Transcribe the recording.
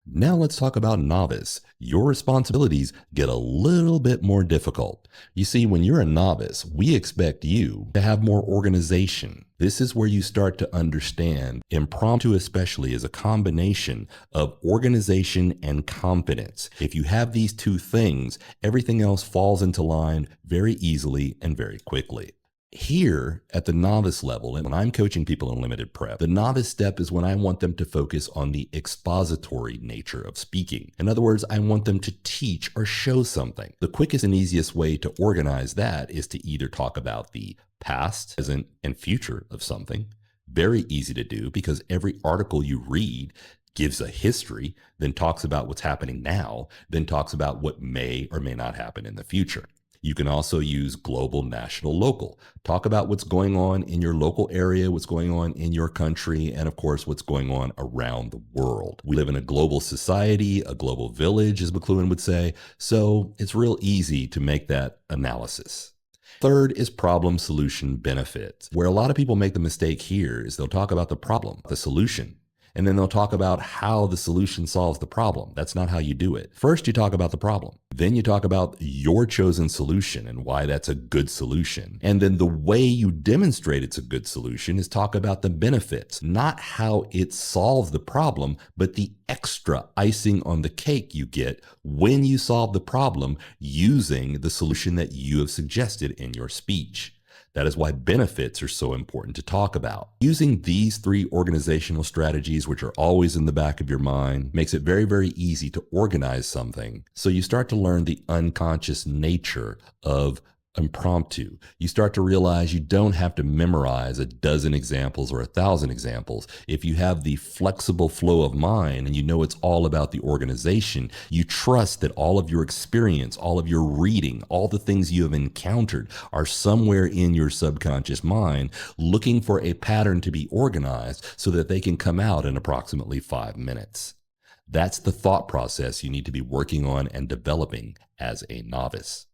Now let's talk about novice. Your responsibilities get a little bit more difficult. You see, when you're a novice, we expect you to have more organization. This is where you start to understand impromptu, especially, is a combination of organization and confidence. If you have these two things, everything else falls into line very easily and very quickly. Here at the novice level, and when I'm coaching people in limited prep, the novice step is when I want them to focus on the expository nature of speaking. In other words, I want them to teach or show something. The quickest and easiest way to organize that is to either talk about the past, present, and future of something. Very easy to do because every article you read gives a history, then talks about what's happening now, then talks about what may or may not happen in the future. You can also use global, national, local. Talk about what's going on in your local area, what's going on in your country, and of course, what's going on around the world. We live in a global society, a global village, as McLuhan would say, so it's real easy to make that analysis. Third is problem, solution, benefits. Where a lot of people make the mistake here is they'll talk about the problem, the solution, and then they'll talk about how the solution solves the problem. That's not how you do it. First, you talk about the problem. Then you talk about your chosen solution and why that's a good solution. And then the way you demonstrate it's a good solution is talk about the benefits, not how it solves the problem, but the extra icing on the cake you get when you solve the problem using the solution that you have suggested in your speech. That is why benefits are so important to talk about. Using these three organizational strategies, which are always in the back of your mind, makes it very, very easy to organize something. So you start to learn the unconscious nature of impromptu. You start to realize you don't have to memorize a dozen examples or 1,000 examples. If you have the flexible flow of mind and you know it's all about the organization, you trust that all of your experience, all of your reading, all the things you have encountered are somewhere in your subconscious mind looking for a pattern to be organized so that they can come out in approximately 5 minutes. That's the thought process you need to be working on and developing as a novice.